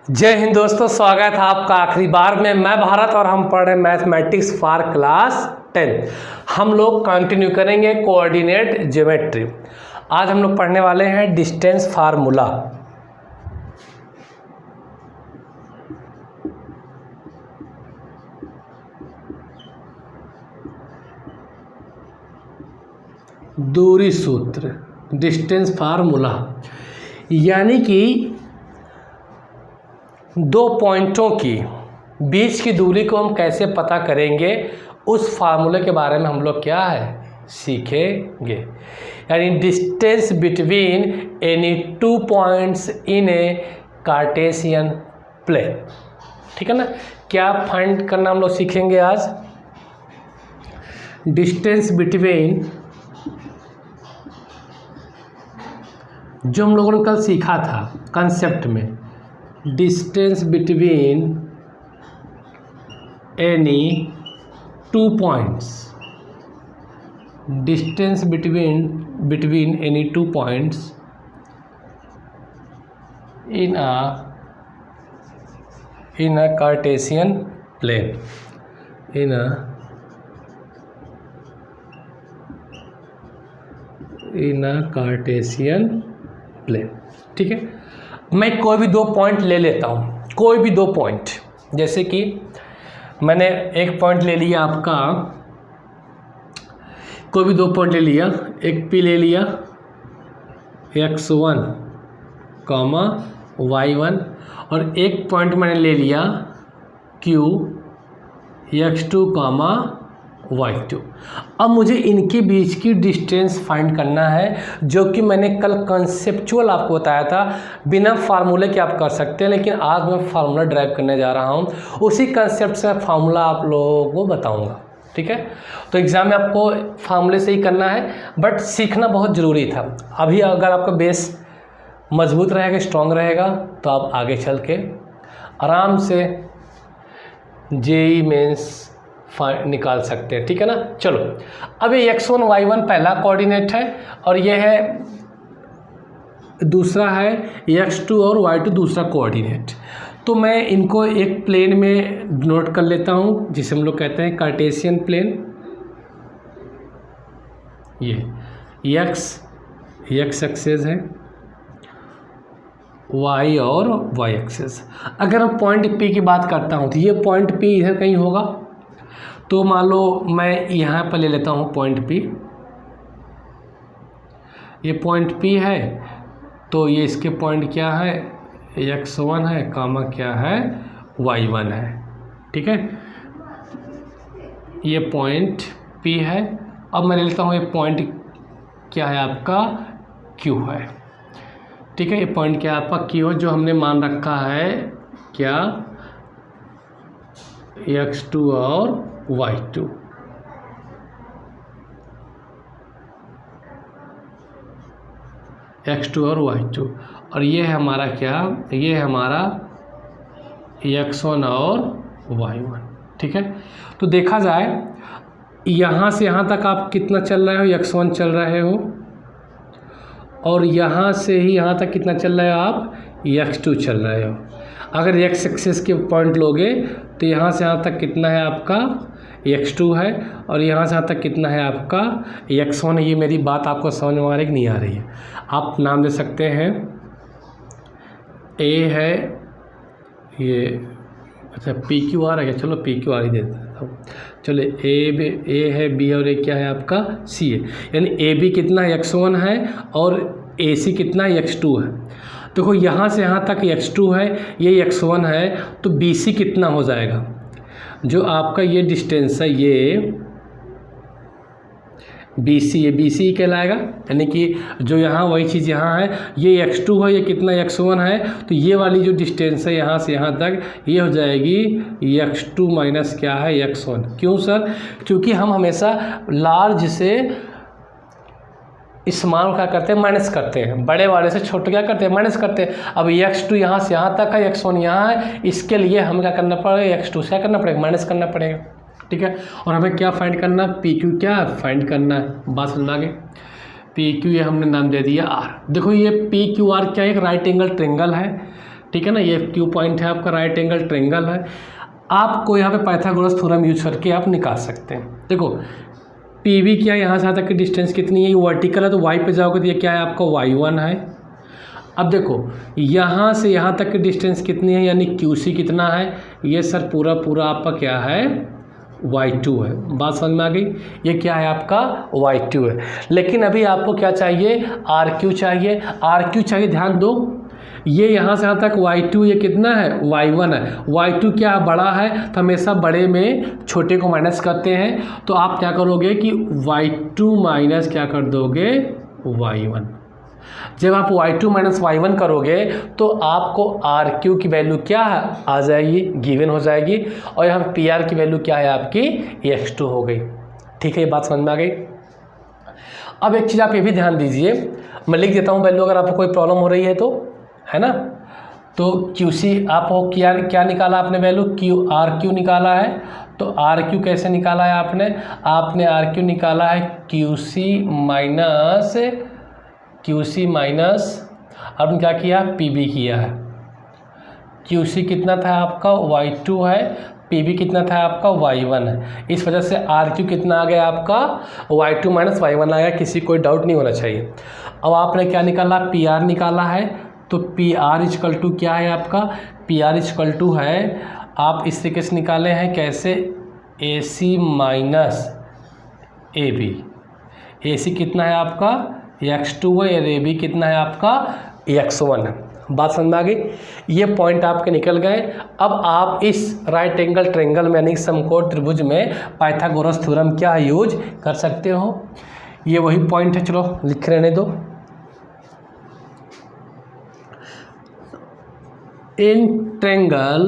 जय हिंद दोस्तों, स्वागत है आपका आखिरी बार में। मैं भारत और हम पढ़ रहे मैथमेटिक्स फॉर क्लास 10। हम लोग कंटिन्यू करेंगे कोऑर्डिनेट ज्योमेट्री। आज हम लोग पढ़ने वाले हैं डिस्टेंस फार्मूला। दूरी सूत्र, डिस्टेंस फार्मूला, यानी कि दो पॉइंटों की बीच की दूरी को हम कैसे पता करेंगे, उस फार्मूले के बारे में हम लोग क्या है सीखेंगे। यानी distance between any two points in a Cartesian plane. ठीक है ना। क्या फाइंड करना हम लोग सीखेंगे आज? डिस्टेंस बिटवीन, जो हम लोगों ने कल सीखा था कंसेप्ट में, distance between any two points, distance between any two points in a Cartesian plane, in a Cartesian plane. ठीक है। मैं कोई भी दो पॉइंट ले लेता हूँ, कोई भी दो पॉइंट। जैसे कि मैंने एक पॉइंट ले लिया आपका, कोई भी दो पॉइंट ले लिया, एक P ले लिया x1, y1, और एक पॉइंट मैंने ले लिया Q, x2, y2। अब मुझे इनके बीच की डिस्टेंस फाइंड करना है, जो कि मैंने कल कंसेप्चुअल आपको बताया था। बिना फार्मूले के आप कर सकते हैं, लेकिन आज मैं फार्मूला ड्राइव करने जा रहा हूँ। उसी कंसेप्ट से फार्मूला आप लोगों को बताऊँगा। ठीक है। तो एग्ज़ाम में आपको फार्मूले से ही करना है, बट सीखना बहुत ज़रूरी था। अभी अगर आपका बेस मजबूत रहेगा, स्ट्रॉन्ग रहेगा, तो आप आगे चल के आराम से जेईई मेंस निकाल सकते हैं। ठीक है ना। चलो, अब ये x1 y1 पहला कोऑर्डिनेट है, और ये है दूसरा है x2 और y2 दूसरा कोऑर्डिनेट। तो मैं इनको एक प्लेन में नोट कर लेता हूँ, जिसे हम लोग कहते हैं कार्टेशियन प्लेन। ये x एक्सेस है, y और y एक्सेस। अगर हम पॉइंट P की बात करता हूँ, तो ये पॉइंट P इधर कहीं होगा। तो मान लो मैं यहाँ पर ले लेता हूँ पॉइंट P। ये पॉइंट P है, तो ये इसके पॉइंट क्या है, x1 है, क्या है, y1 है। ठीक है। ये पॉइंट P है। अब मैं ले लेता हूँ ये पॉइंट क्या है आपका, Q है। ठीक है। ये पॉइंट क्या है आपका, Q है, जो हमने मान रखा है क्या, x2 और y2। x2 और y2, और ये है हमारा क्या, ये है हमारा x1 और y1। ठीक है। तो देखा जाए, यहाँ से यहाँ तक आप कितना चल रहे हो, x1 चल रहे हो, और यहाँ से ही यहाँ तक कितना चल रहे हो आप, x2 चल रहे हो। अगर x एक्सिस के पॉइंट लोगे, तो यहाँ से यहाँ तक कितना है आपका, x2 है, और यहाँ से यहाँ तक कितना है आपका, x1 है। ये मेरी बात आपको समझ में आ रही है कि नहीं आ रही है? आप नाम दे सकते हैं, A है ये, अच्छा PQR है क्या, चलो PQR ही दे देता हूँ। चलो A है, B और A क्या है आपका, C है। यानी AB कितना है, x1 है, और AC कितना है, x2 है। देखो यहाँ से यहाँ तक x2 है, ये x1 है, तो BC कितना हो जाएगा, जो आपका ये डिस्टेंस है, ये BC, ये BC कहलाएगा। यानी कि जो यहाँ वही चीज़ यहाँ है, ये x2 है, ये कितना x1 है, तो ये वाली जो डिस्टेंस है यहाँ से यहाँ तक, ये हो जाएगी x2 माइनस क्या है, x1। क्यों सर? क्योंकि हम हमेशा लार्ज से स्मॉल क्या करते हैं, माइनस करते हैं। बड़े वाले से छोटे क्या करते हैं, माइनस करते हैं। अब x2 यहाँ से यहाँ तक है, x1 यहाँ है, इसके लिए हमें क्या करना पड़ेगा, x2 से क्या करना पड़ेगा, माइनस करना पड़ेगा। ठीक है। और हमें क्या फाइंड करना, PQ क्या फाइंड करना है, बात समझ आगे। PQ ये हमने नाम दे दिया R। देखो ये PQR क्या है, एक राइट एंगल ट्रायंगल है। ठीक है ना। ये क्यू पॉइंट है आपका, राइट एंगल ट्रेंगल है। आपको यहाँ पे पाइथागोरस थ्योरम यूज करके आप निकाल सकते हैं। देखो पी वी क्या है, यहाँ से यहाँ तक की डिस्टेंस कितनी है, ये वर्टिकल है तो वाई पे जाओगे तो ये क्या है आपका y1 है। अब देखो यहाँ से यहाँ तक की डिस्टेंस कितनी है, यानी क्यू सी कितना है, ये सर पूरा पूरा आपका क्या है y2 है। बात समझ में आ गई, ये क्या है आपका y2 है। लेकिन अभी आपको क्या चाहिए, RQ चाहिए, RQ चाहिए। ध्यान दो ये यहाँ से यहाँ तक y2, ये कितना है y1 है। y2 क्या बड़ा है तो हमेशा बड़े में छोटे को माइनस करते हैं, तो आप क्या करोगे कि y2 माइनस क्या कर दोगे y1। जब आप y2 माइनस y1 करोगे तो आपको RQ की वैल्यू क्या आ जाएगी, गिवन हो जाएगी, और यहाँ PR की वैल्यू क्या है आपकी x2 हो गई। ठीक है, ये बात समझ में आ गई। अब एक चीज़ आप ये भी ध्यान दीजिए, मैं लिख देता हूँ वैल्यू अगर आपको कोई प्रॉब्लम हो रही है तो, है ना। तो QC आपको क्या निकाला आपने वैल्यू, RQ निकाला है। तो RQ कैसे निकाला है आपने RQ निकाला है QC माइनस आपने क्या किया PB किया है। QC कितना था आपका y2 है, PB कितना था आपका y1 है। इस वजह से RQ कितना आ गया आपका y2 माइनस y1 आ गया, किसी कोई डाउट नहीं होना चाहिए। अब आपने क्या निकाला, PR निकाला है। तो PR इक्वल टू क्या है आपका, PR इक्वल टू है, आप इस तरीके से निकाले हैं कैसे, AC माइनस AB। AC कितना है आपका x2 है, और AB कितना है आपका x1 है। बात समझ में आ गई, ये पॉइंट आपके निकल गए। अब आप इस राइट एंगल ट्रेंगल में यानी समकोण त्रिभुज में पाइथागोरस थ्योरम क्या यूज कर सकते हो, ये वही पॉइंट है। चलो लिख रहने दो। In triangle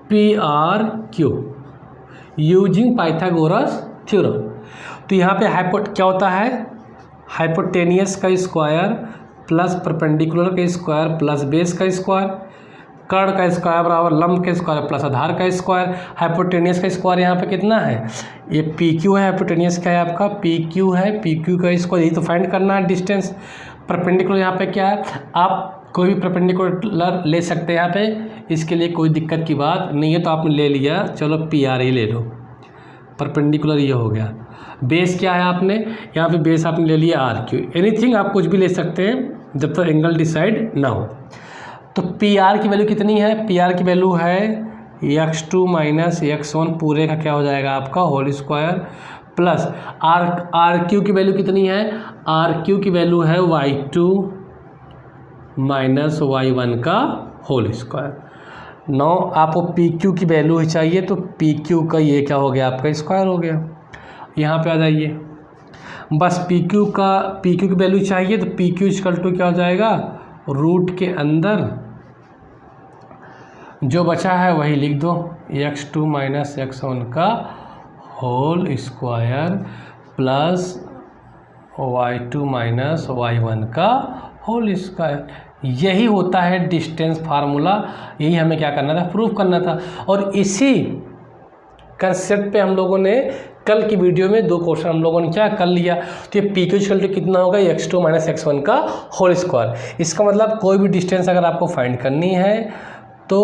PRQ using Pythagoras theorem, तो यहाँ पे क्या होता है, हाइपोटेनियस का स्क्वायर प्लस परपेंडिकुलर का स्क्वायर प्लस बेस का स्क्वायर, कर्ण का स्क्वायर बराबर लंब के स्क्वायर प्लस आधार का स्क्वायर। हाइपोटेनियस का स्क्वायर यहाँ पे कितना है, ये PQ है, हाइपोटेनियस का है आपका PQ है, PQ का स्क्वायर, यही तो फाइंड करना है डिस्टेंस। परपेंडिकुलर यहाँ पे क्या है, आप कोई भी परपेंडिकुलर ले सकते हैं यहाँ पे, इसके लिए कोई दिक्कत की बात नहीं है। तो आपने ले लिया, चलो PR ही ले लो, परपेंडिकुलर ये हो गया। बेस क्या है आपने, यहाँ पे बेस आपने ले लिया RQ। एनीथिंग आप कुछ भी ले सकते हैं जब तक एंगल डिसाइड ना हो। तो PR की वैल्यू कितनी है, PR की वैल्यू है x2 माइनस x1 पूरे का क्या हो जाएगा आपका होल स्क्वायर, प्लस RQ की वैल्यू कितनी है, RQ की वैल्यू है y2 माइनस y1 का होल स्क्वायर। 9 आपको PQ की वैल्यू ही चाहिए, तो PQ का ये क्या हो गया आपका स्क्वायर हो गया। यहाँ पे आ जाइए, बस PQ की वैल्यू चाहिए, तो PQ इक्वल टू क्या हो जाएगा, रूट के अंदर जो बचा है वही लिख दो, x2 माइनस x1 का whole square plus y2 minus y1 का होल स्क्वायर। यही होता है डिस्टेंस फार्मूला, यही हमें क्या करना था, प्रूव करना था। और इसी कंसेप्ट पे हम लोगों ने कल की वीडियो में 2 क्वेश्चन हम लोगों ने क्या कर लिया। तो ये PQ इक्वल टू कितना होगा, x2 माइनस x1 का होल स्क्वायर। इसका मतलब कोई भी डिस्टेंस अगर आपको फाइंड करनी है तो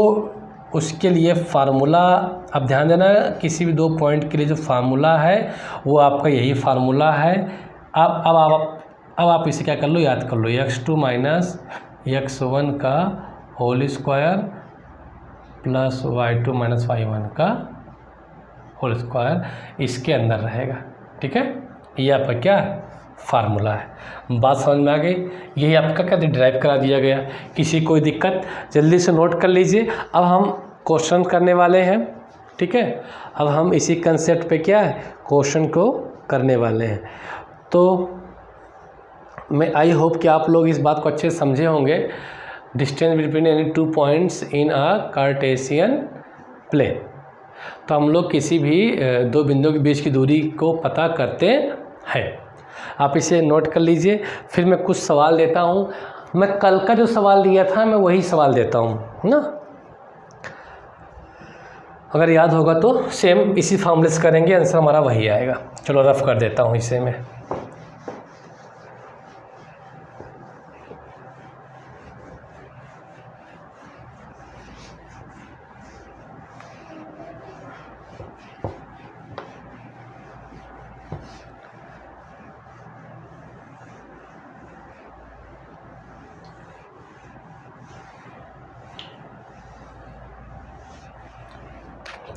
उसके लिए फार्मूला, अब ध्यान देना, किसी भी 2 पॉइंट के लिए जो फार्मूला है वो आपका यही फार्मूला है। अब आप इसे क्या कर लो, याद कर लो, x2 माइनस x1 का whole square plus y2 minus y1 का होल स्क्वायर इसके अंदर रहेगा। ठीक है, ये आपका क्या फार्मूला है। बात समझ में आ गई, यही आपका क्या डिराइव करा दिया गया। किसी कोई दिक्कत जल्दी से नोट कर लीजिए। अब हम क्वेश्चन करने वाले हैं। ठीक है, अब हम इसी कंसेप्ट पे क्या है क्वेश्चन को करने वाले हैं। तो मैं आई होप कि आप लोग इस बात को अच्छे से समझे होंगे। Distance between any 2 points in a Cartesian plane, तो हम लोग किसी भी 2 बिंदुओं के बीच की दूरी को पता करते हैं। आप इसे नोट कर लीजिए। फिर मैं कुछ सवाल देता हूँ, मैं कल का जो सवाल दिया था मैं वही सवाल देता हूँ ना, अगर याद होगा तो सेम इसी फॉर्मूले से करेंगे, आंसर हमारा वही आएगा। चलो रफ कर देता हूँ इसे मैं।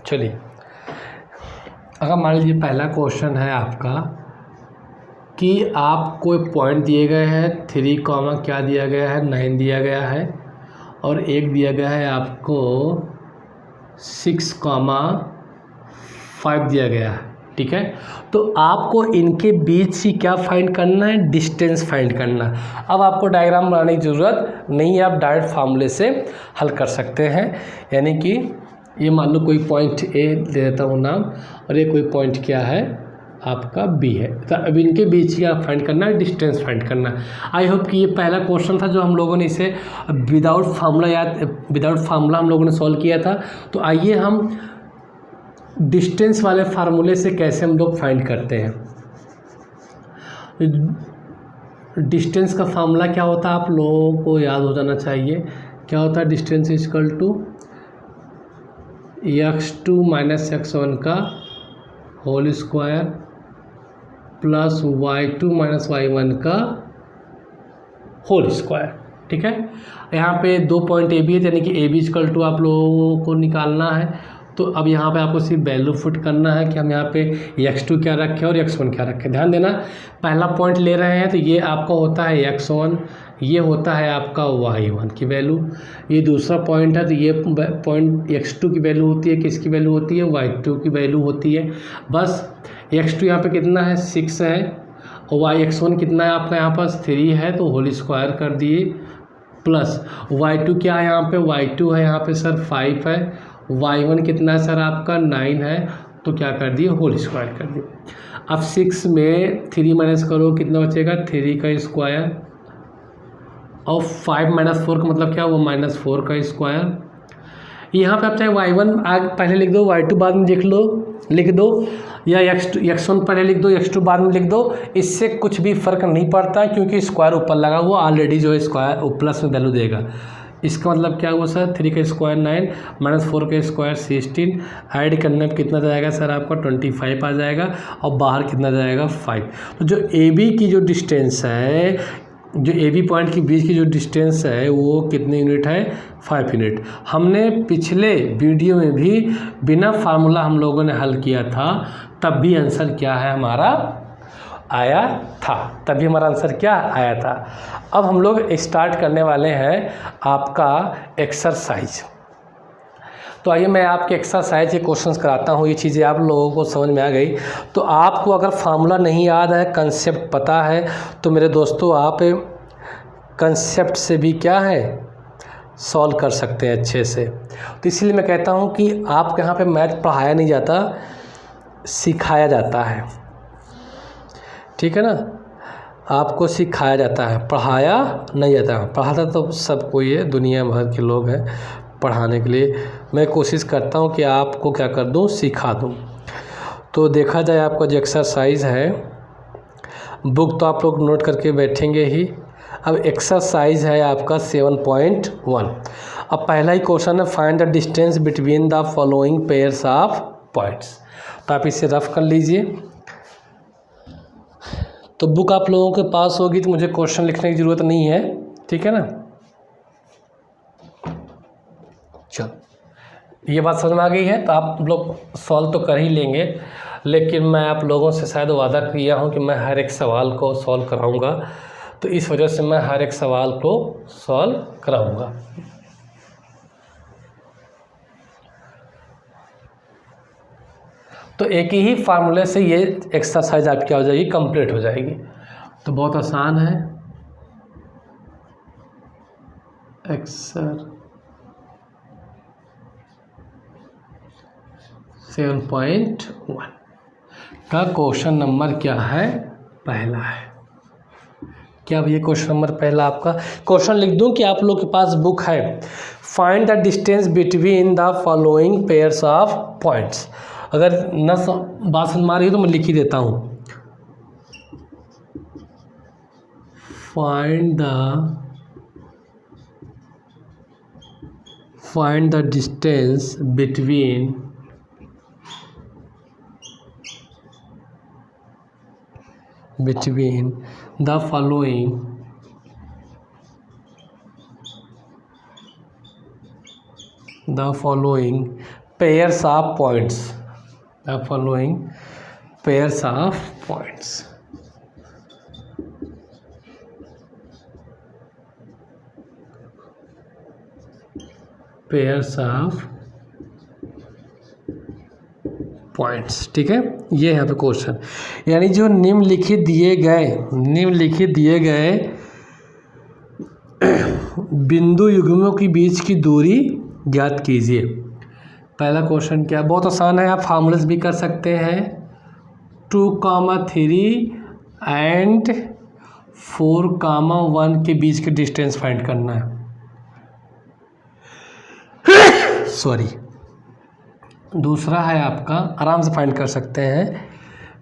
चलिए, अगर मान लीजिए पहला क्वेश्चन है आपका कि आपको पॉइंट दिए गए हैं 3 कॉमा क्या दिया गया है 9 दिया गया है, और एक दिया गया है आपको 6 कॉमा 5 दिया गया है। ठीक है, तो आपको इनके बीच ही क्या फाइंड करना है, डिस्टेंस फाइंड करना। अब आपको डायग्राम बनाने की ज़रूरत नहीं है, आप डायरेक्ट फार्मूले से हल कर सकते हैं। यानी कि ये मान लो कोई पॉइंट ए दे देता हूँ नाम, और ये कोई पॉइंट क्या है आपका बी है। तो अब इनके बीच ही आप फाइंड करना है, डिस्टेंस फाइंड करना है। आई होप कि ये पहला क्वेश्चन था जो हम लोगों ने इसे विदाउट फार्मूला हम लोगों ने सॉल्व किया था। तो आइए हम डिस्टेंस वाले फार्मूले से कैसे हम लोग फाइंड करते हैं। डिस्टेंस का फार्मूला क्या होता है आप लोगों को याद हो जाना चाहिए। क्या होता है, distance equal to x2 minus x1 का whole square plus y2 minus y1 का होल स्क्वायर। ठीक है, यहाँ पे 2 पॉइंट ए बी है, यानी कि ए बी इक्वल टू आप लोगों को निकालना है। तो अब यहाँ पे आपको सिर्फ वैल्यू फुट करना है कि हम यहाँ पे x2 क्या रखें और x1 क्या रखें। ध्यान देना, पहला पॉइंट ले रहे हैं तो ये आपका होता है x1, ये होता है आपका y1 की वैल्यू। ये दूसरा पॉइंट है तो ये पॉइंट x2 की वैल्यू होती है, किसकी वैल्यू होती है, y2 की वैल्यू होती है। बस x2 यहाँ पे कितना है 6 है, और x1 कितना है आपका यहाँ पास 3 है, तो होल स्क्वायर कर दिए, प्लस y2 क्या है यहाँ पे, y2 है यहाँ पे सर 5 है, y1 कितना है सर आपका 9 है, तो क्या कर दिए होल स्क्वायर कर दिए। अब 6 में 3 माइनस करो कितना बचेगा 3 का स्क्वायर, और 5 माइनस 4 का मतलब क्या वो -4 का स्क्वायर। यहाँ पे आप चाहे y1 आगे पहले लिख दो, y2 बाद में लिख दो, या x1 पहले लिख दो, x2 बाद में लिख दो, इससे कुछ भी फ़र्क नहीं पड़ता क्योंकि स्क्वायर ऊपर लगा हुआ ऑलरेडी जो है स्क्वायर प्लस में वैल्यू देगा। इसका मतलब क्या हुआ सर 3 का स्क्वायर 9 माइनस 4 का स्क्वायर 16, ऐड करने में कितना जाएगा सर आपका 25 आ जाएगा, और बाहर कितना जाएगा 5। तो जो ए बी की जो डिस्टेंस है, जो ए बी पॉइंट के बीच की जो डिस्टेंस है वो कितने यूनिट है 5 यूनिट। हमने पिछले वीडियो में भी बिना फार्मूला हम लोगों ने हल किया था, तब भी आंसर क्या है हमारा आया था, तभी हमारा आंसर क्या आया था। अब हम लोग स्टार्ट करने वाले हैं आपका एक्सरसाइज। तो आइए मैं आपके एक्सरसाइज के क्वेश्चंस कराता हूँ, ये चीज़ें आप लोगों को समझ में आ गई। तो आपको अगर फार्मूला नहीं याद है, कंसेप्ट पता है, तो मेरे दोस्तों आप कंसेप्ट से भी क्या है सॉल्व कर सकते हैं अच्छे से। तो इसलिए मैं कहता हूँ कि आपके यहाँ पे मैथ पढ़ाया नहीं जाता, सिखाया जाता है। ठीक है ना, आपको सिखाया जाता है, पढ़ाया नहीं जाता। पढ़ाता तो सब कोई है, दुनिया भर के लोग हैं पढ़ाने के लिए। मैं कोशिश करता हूँ कि आपको क्या कर दूँ, सिखा दूँ। तो देखा जाए आपका जो एक्सरसाइज है, बुक तो आप लोग नोट करके बैठेंगे ही। अब एक्सरसाइज है आपका 7.1। अब पहला ही क्वेश्चन है, find the distance between the following pairs of points. तो आप इसे रफ कर लीजिए। तो बुक आप लोगों के पास होगी तो मुझे क्वेश्चन लिखने की ज़रूरत नहीं है, ठीक है ना। चलो, ये बात समझ में आ गई है। तो आप लोग सॉल्व तो कर ही लेंगे, लेकिन मैं आप लोगों से शायद वादा किया हूँ कि मैं हर एक सवाल को सॉल्व कराऊंगा, तो इस वजह से मैं हर एक सवाल को सॉल्व कराऊंगा। तो एक ही फार्मूले से ये एक्सरसाइज आपकी क्या हो जाएगी, कंप्लीट हो जाएगी। तो बहुत आसान है। एक्सर 7.1 का क्वेश्चन नंबर क्या है, पहला है। क्या भैया क्वेश्चन नंबर पहला आपका क्वेश्चन लिख दूं कि आप लोग के पास बुक है। Find the distance between the following pairs of points. अगर न बात समझ में आ रही है तो मैं लिख ही देता हूँ। Find the distance between the following pairs of points, the following pairs of points. Pairs of points, ठीक है, ये है तो क्वेश्चन। यानी जो निम्नलिखित दिए गए बिंदु युग्मों के बीच की दूरी ज्ञात कीजिए। पहला क्वेश्चन क्या, बहुत आसान है, आप फार्मूलास भी कर सकते हैं। 2,3 एंड 4,1 के बीच के डिस्टेंस फाइंड करना है। सॉरी। दूसरा है आपका, आराम से फाइंड कर सकते हैं,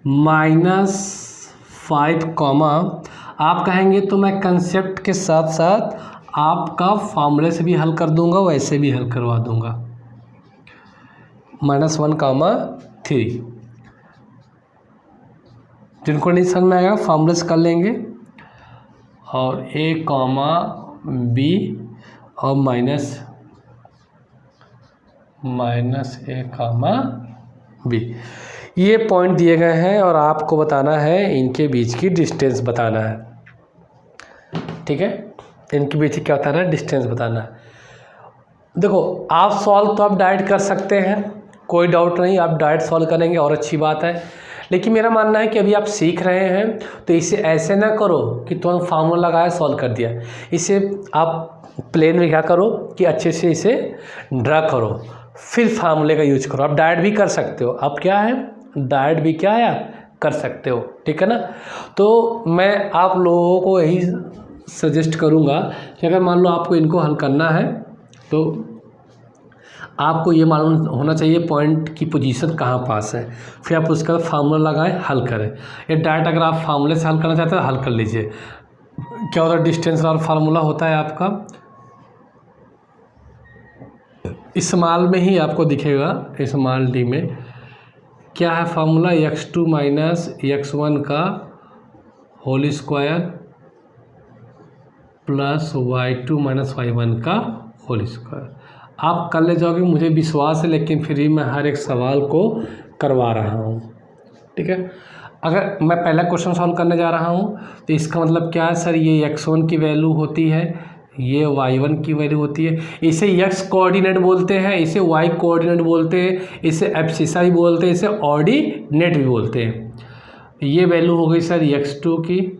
-5, आप कहेंगे तो मैं कंसेप्ट के साथ साथ आपका फार्मूले से भी हल कर दूंगा, वैसे भी हल करवा दूंगा। -1,3, जिनको नहीं समझ में आएगा फार्मूले से कर लेंगे, और A, B और -A, B, ये पॉइंट दिए गए हैं और आपको बताना है इनके बीच की डिस्टेंस बताना है, ठीक है, इनके बीच क्या बताना है, डिस्टेंस बताना है। देखो आप सॉल्व तो आप डायरेक्ट कर सकते हैं, कोई डाउट नहीं, आप डायरेक्ट सॉल्व करेंगे और अच्छी बात है, लेकिन मेरा मानना है कि अभी आप सीख रहे हैं तो इसे ऐसे ना करो कि तुरंत फार्मूला लगाया सॉल्व कर दिया। इसे आप प्लेन में क्या करो कि अच्छे से इसे ड्रा करो, फिर फार्मूले का यूज करो। आप डायरेक्ट भी कर सकते हो, आप क्या है डायरेक्ट भी क्या है कर सकते हो, ठीक है ना। तो मैं आप लोगों को यही सजेस्ट करूँगा कि अगर मान लो आपको इनको हल करना है तो आपको ये मालूम होना चाहिए पॉइंट की पोजीशन कहाँ पास है, फिर आप उसका फार्मूला लगाएं हल करें। या डायरेक्ट अगर आप फार्मूले से हल करना चाहते हैं हल कर लीजिए। क्या होता है, डिस्टेंस और फार्मूला होता है आपका स्मॉल में ही आपको दिखेगा, स्मॉल डी में क्या है फार्मूला, x2 - x1 का whole square plus y2 - y1 का होल स्क्वायर। आप कर ले जाओगे मुझे विश्वास है, लेकिन फिर भी मैं हर एक सवाल को करवा रहा हूँ, ठीक है। अगर मैं पहला क्वेश्चन सॉल्व करने जा रहा हूँ तो इसका मतलब क्या है सर, ये x1 की वैल्यू होती है, ये y1 की वैल्यू होती है, इसे x कोऑर्डिनेट बोलते हैं, इसे y कोऑर्डिनेट बोलते हैं, इसे एब्सिसा भी बोलते हैं, इसे ऑर्डिनेट भी बोलते हैं। ये वैल्यू हो गई सर x2 की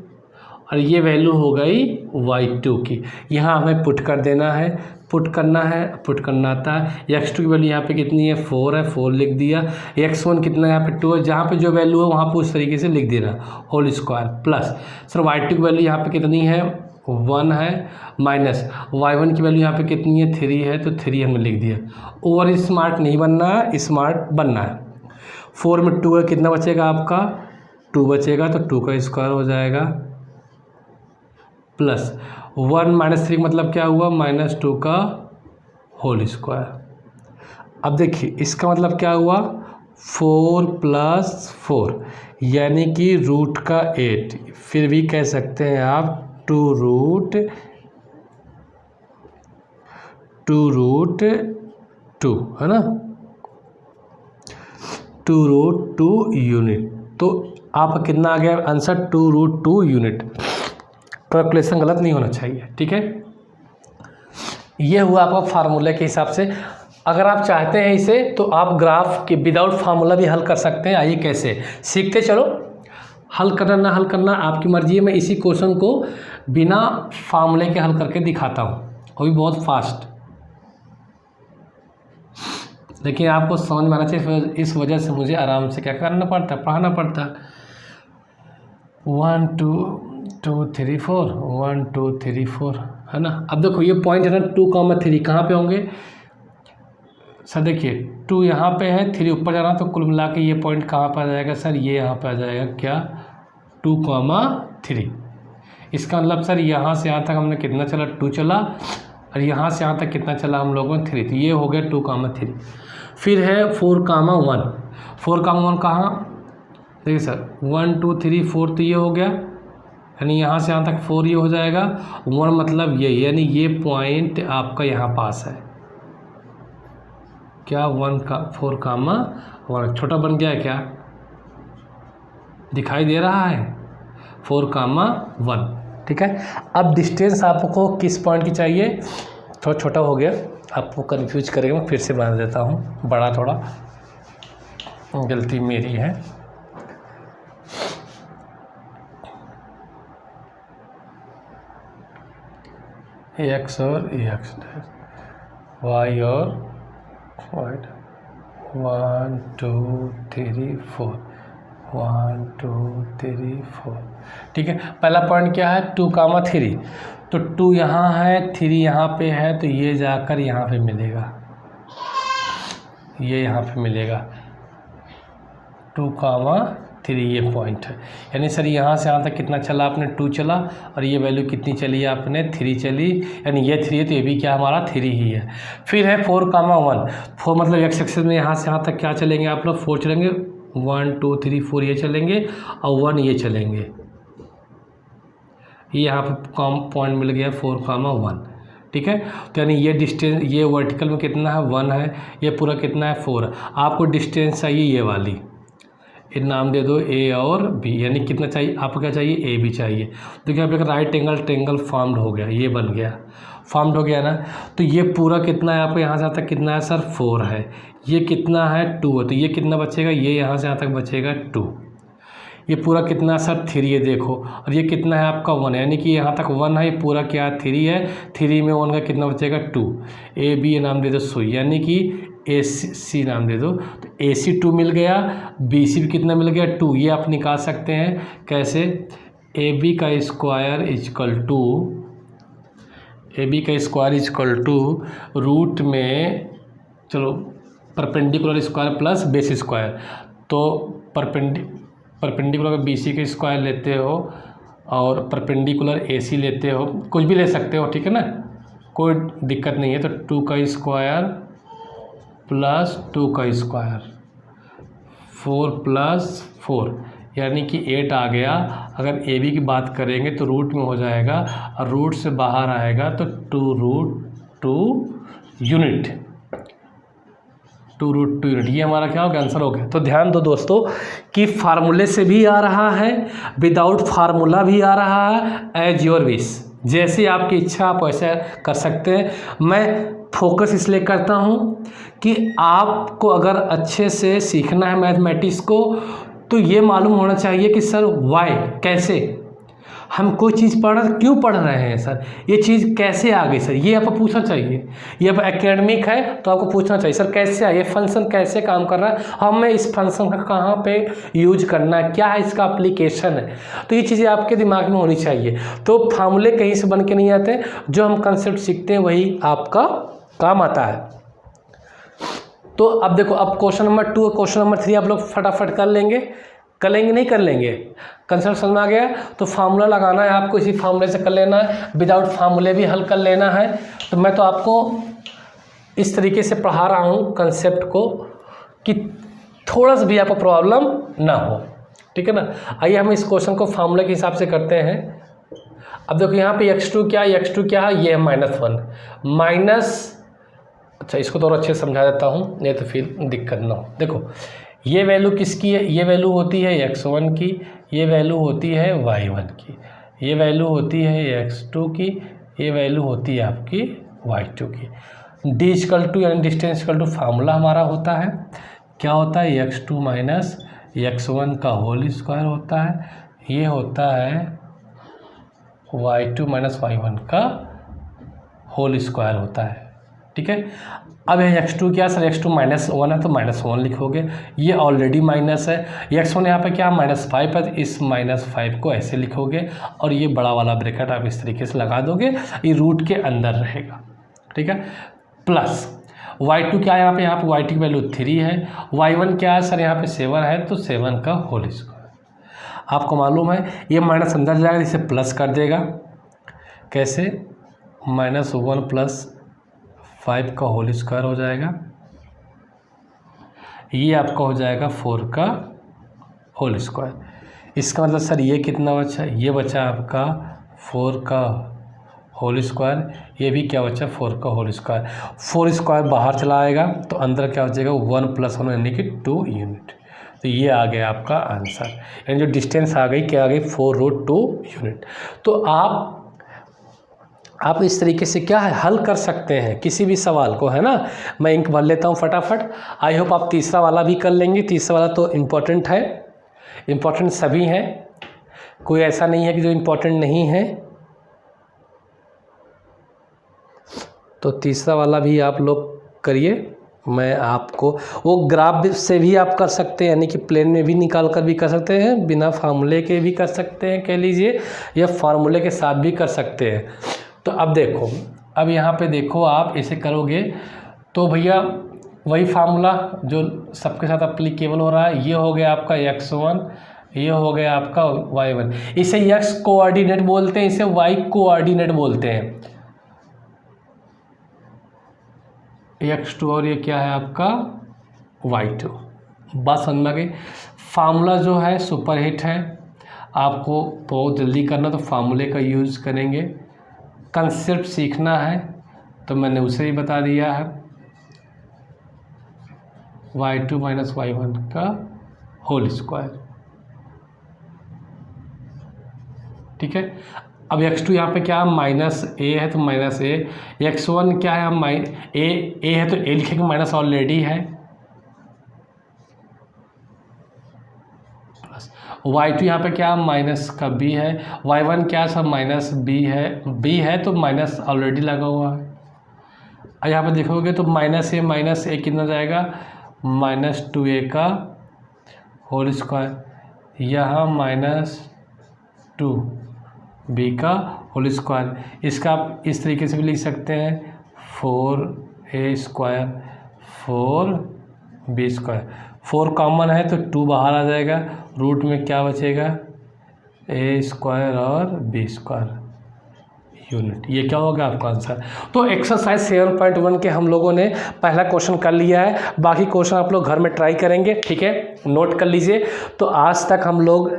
और ये वैल्यू हो गई y2 की। यहाँ हमें पुट कर देना है, पुट करना आता है। x2 की वैल्यू यहाँ पे कितनी है 4 है, 4 लिख दिया। x1 कितना है यहाँ पे 2 है, जहाँ पे जो वैल्यू है वहाँ पे उस तरीके से लिख देना whole square plus sir y2 की वैल्यू यहाँ पे कितनी है 1 है, माइनस y1 की वैल्यू यहाँ पे कितनी है 3 है, तो 3 हमने लिख दिया। ओवर स्मार्ट नहीं बनना है, स्मार्ट बनना है। 4 में 2 है, कितना बचेगा आपका 2 बचेगा, तो 2 का स्क्वायर हो जाएगा प्लस 1 - 3 मतलब क्या हुआ -2 का होल स्क्वायर। अब देखिए इसका मतलब क्या हुआ 4 + 4 यानी कि रूट का 8, फिर भी कह सकते हैं आप 2 रूट 2 है ना, 2 रूट 2 यूनिट। तो आपका कितना आ गया आंसर 2 रूट 2 यूनिट। कैलकुलेशन गलत नहीं होना चाहिए, ठीक है। ये हुआ आपका फार्मूले के हिसाब से। अगर आप चाहते हैं इसे तो आप ग्राफ के विदाउट फार्मूला भी हल कर सकते हैं। आइए कैसे सीखते चलो। हल करना ना हल करना आपकी मर्जी है। मैं इसी क्वेश्चन को बिना फार्मूले के हल करके दिखाता हूँ, वो भी बहुत फास्ट, लेकिन आपको समझ में आना चाहिए। इस वजह से मुझे आराम से क्या करना पड़ता है, पढ़ाना पड़ता है। 1 2 2 3 4 1 2 3 4 है ना। अब देखो ये पॉइंट है ना 2,3 कहाँ पे होंगे सर, देखिए 2 यहाँ पे है, 3 ऊपर जा रहा, तो कुल मिला के ये पॉइंट कहाँ पर आ जाएगा सर, ये यहाँ पर आ जाएगा क्या 2,3। इसका मतलब सर यहाँ से यहाँ तक हमने कितना चला 2 चला, और यहाँ से यहाँ तक कितना चला हम लोगों ने 3, तो ये हो गया 2,3। फिर है 4,1 4,1 कहाँ, देखिए सर 1 2 3 4 तो ये हो गया, यानी यहाँ से यहाँ तक 4 ये हो जाएगा। 1 मतलब ये, यानी ये पॉइंट आपका यहाँ पास है, क्या 4 कामा 1 छोटा बन गया है क्या, दिखाई दे रहा है 4 कामा 1। ठीक है, अब डिस्टेंस आपको किस पॉइंट की चाहिए, थोड़ा छोटा हो गया, आपको कंफ्यूज करेगा, मैं फिर से बना देता हूँ बड़ा, थोड़ा गलती मेरी है। एक्स और एक्स, वाई और वाई, 1 2 3 4, 1 2 3 4। ठीक है, पहला पॉइंट क्या है 2 कामा 3, तो 2 यहाँ है 3 यहाँ पे है, तो ये जाकर यहाँ पे मिलेगा, ये यहाँ पे मिलेगा 2 कामा 3, ये पॉइंट है। यानी सर यहाँ से यहाँ तक कितना चला आपने, 2 चला, और ये वैल्यू कितनी चली आपने, 3 चली, यानी ये 3 है तो ये भी क्या हमारा 3 ही है। फिर है 4 कामा 1, 4 मतलब एक्स एक्सिस में यहाँ से यहाँ तक क्या चलेंगे आप लोग, 4 चलेंगे, 1 2 3 4 ये चलेंगे, और 1 ये चलेंगे, ये यहाँ पर कॉम पॉइंट मिल गया 4 कामा 1। ठीक है, तो यानी ये डिस्टेंस, ये वर्टिकल में कितना है 1 है, ये पूरा कितना है 4। आपको डिस्टेंस चाहिए ये वाली, ये नाम दे दो ए और बी, यानी कितना चाहिए आपको, क्या चाहिए ए बी चाहिए। तो क्या आपका राइट एंगल ट्रायंगल फॉर्म्ड हो गया, ये बन गया, फॉर्म्ड हो गया ना। तो ये पूरा कितना है आपको, यहाँ से यहाँ तक कितना है सर 4 है, ये कितना है 2 है, तो ये कितना बचेगा, ये यहाँ से यहाँ तक बचेगा 2, ये पूरा कितना सर 3 है देखो, और ये कितना है आपका 1, यानी कि यहाँ तक 1 है, ये पूरा क्या 3 है, 3 में 1 का कितना बचेगा 2, ए बी नाम दे दो सुई, यानी कि ए सी नाम दे दो, तो ए सी 2 मिल गया, बी सी भी कितना मिल गया 2। ये आप निकाल सकते हैं कैसे, ए बी का square equal to, A B का स्क्वायर इजकल टू रूट में, चलो perpendicular square plus base square, तो परपेंडिकुलर बी सी का स्क्वायर लेते हो और परपेंडिकुलर ए सी लेते हो, कुछ भी ले सकते हो, ठीक है ना, कोई दिक्कत नहीं है। तो 2 का स्क्वायर प्लस 2 का स्क्वायर, 4 प्लस 4, यानी कि 8 आ गया। अगर ए बी की बात करेंगे तो रूट में हो जाएगा, और रूट से बाहर आएगा तो 2√2 यूनिट, 2√2 यूनिट, ये हमारा क्या होगा, आंसर हो गया। तो ध्यान दो दोस्तों कि फार्मूले से भी आ रहा है, विदाउट फार्मूला भी आ रहा है, एज योर विश, जैसे आपकी इच्छा आप वैसे कर सकते हैं। मैं फोकस इसलिए करता हूँ कि आपको अगर अच्छे से सीखना है मैथमेटिक्स को, तो ये मालूम होना चाहिए कि सर वाई, कैसे हम कोई चीज़ पढ़ रहे, क्यों पढ़ रहे हैं सर, ये चीज़ कैसे आ गई सर, ये आपको पूछना चाहिए। ये अब एकेडमिक है तो आपको पूछना चाहिए सर कैसे आया, ये फंक्शन कैसे काम कर रहा है, हमें इस फंक्शन का कहाँ पे यूज करना है, क्या है इसका एप्लीकेशन है, तो ये चीज़ें आपके दिमाग में होनी चाहिए। तो फार्मूले कहीं से बन के नहीं आते, जो हम कंसेप्ट सीखते हैं वही आपका काम आता है। तो अब देखो, अब क्वेश्चन नंबर 2 और क्वेश्चन नंबर 3 आप लोग फटाफट कर लेंगे, नहीं कर लेंगे, कंसेप्ट समझ में आ गया। तो फार्मूला लगाना है आपको, इसी फार्मूले से कर लेना है, विदाउट फार्मूले भी हल कर लेना है। तो मैं तो आपको इस तरीके से पढ़ा रहा हूँ कंसेप्ट को कि थोड़ा सा भी आपको प्रॉब्लम ना हो, ठीक है ना। आइए हम इस क्वेश्चन को फार्मूले के हिसाब से करते हैं। अब देखो यहाँ पे x2 क्या है, x2 क्या है, ये है -1 माइनस, अच्छा इसको तो और अच्छे से समझा देता हूँ, नहीं तो फिर दिक्कत ना हो। देखो ये वैल्यू किसकी है, ये वैल्यू होती है x1 की, ये वैल्यू होती है y1 की, ये वैल्यू होती है x2 की, ये वैल्यू होती है आपकी y2 की। d इक्वल टू यानी डिस्टेंस इक्वल टू फार्मूला हमारा होता है, क्या होता है x2 माइनस x1 का होल स्क्वायर होता है, ये होता है y2 माइनस y1 का होल स्क्वायर होता है, ठीक है। अब है x2 क्या सर, x2 -1 है तो -1 लिखोगे, ये ऑलरेडी माइनस है, x1 यहाँ पे क्या -5 है तो इस -5 को ऐसे लिखोगे, और ये बड़ा वाला ब्रैकेट आप इस तरीके से लगा दोगे, ये रूट के अंदर रहेगा, ठीक है। प्लस y2 क्या है यहाँ पे y2 की वैल्यू 3 है, y1 क्या है सर यहाँ पे 7 है तो 7 का होल स्क्वायर। आपको मालूम है ये माइनस अंदर जाएगा, इसे प्लस कर देगा, कैसे, -1 प्लस 5 का होल स्क्वायर हो जाएगा, ये आपका हो जाएगा 4 का होल स्क्वायर। इसका मतलब सर ये कितना बचा, ये बचा आपका 4 का होल स्क्वायर, ये भी क्या बचा 4 का होल स्क्वायर। 4 स्क्वायर बाहर चला आएगा तो अंदर क्या बचेगा 1 + 1 यानी कि 2 यूनिट। तो ये आ गया आपका आंसर, यानी जो डिस्टेंस आ गई क्या आ गई 4√2 यूनिट। तो आप इस तरीके से क्या है हल कर सकते हैं किसी भी सवाल को, है ना। मैं इंक भर लेता हूँ फटाफट। आई होप आप तीसरा वाला भी कर लेंगे। तीसरा वाला तो इम्पोर्टेंट है, इम्पोर्टेंट सभी हैं, कोई ऐसा नहीं है कि जो इम्पोर्टेंट नहीं है। तो तीसरा वाला भी आप लोग करिए। मैं आपको वो ग्राफ से भी आप कर सकते हैं, यानी कि प्लेन में भी निकाल कर भी कर सकते हैं, बिना फार्मूले के भी कर सकते हैं कह लीजिए, या फार्मूले के साथ भी कर सकते हैं। तो अब देखो, अब यहाँ पे देखो आप इसे करोगे तो भैया वही फार्मूला जो सबके साथ अप्लीकेबल हो रहा है, ये हो गया आपका x1, ये हो गया आपका y1। इसे x कोऑर्डिनेट बोलते हैं, इसे y कोऑर्डिनेट बोलते हैं, x2 और ये क्या है आपका y2। बात समझ में आ गई। फार्मूला जो है सुपरहिट है, आपको बहुत जल्दी करना तो फार्मूले का यूज़ करेंगे। कंसेप्ट सीखना है तो मैंने उसे ही बता दिया है, y2 - y1 का होल स्क्वायर। ठीक है। अब x2 यहाँ पे क्या -a है तो -a, x1 क्या है हम a है तो a लिखेंगे, माइनस ऑलरेडी है, प्लस y2 यहाँ पे क्या माइनस का b है, y1 क्या सब -b है तो माइनस ऑलरेडी लगा हुआ है। अब यहाँ पे देखोगे तो -a कितना जाएगा -2a का होल स्क्वायर, यहाँ -2b का होल स्क्वायर। इसका आप इस तरीके से भी लिख सकते हैं 4a² 4b²। 4 कॉमन है तो 2 बाहर आ जाएगा, रूट में क्या बचेगा a² और b² यूनिट। ये क्या होगा आपका आंसर। तो एक्सरसाइज 7.1 के हम लोगों ने पहला क्वेश्चन कर लिया है, बाकी क्वेश्चन आप लोग घर में ट्राई करेंगे, ठीक है, नोट कर लीजिए। तो आज तक हम लोग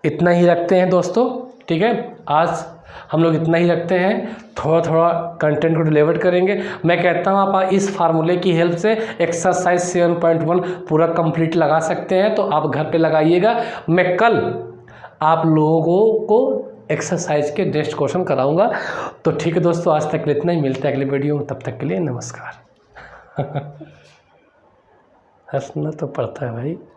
इतना ही रखते हैं दोस्तों, ठीक है, आज हम लोग इतना ही रखते हैं, थोड़ा थोड़ा कंटेंट को डिलीवर करेंगे। मैं कहता हूँ आप इस फार्मूले की हेल्प से एक्सरसाइज 7.1 पूरा कंप्लीट लगा सकते हैं, तो आप घर पे लगाइएगा। मैं कल आप लोगों को एक्सरसाइज के नेक्स्ट क्वेश्चन कराऊंगा। तो ठीक है दोस्तों, आज तक इतना ही, मिलते हैं अगले वीडियो में, तब तक के लिए नमस्कार। हंसना तो पड़ता है भाई।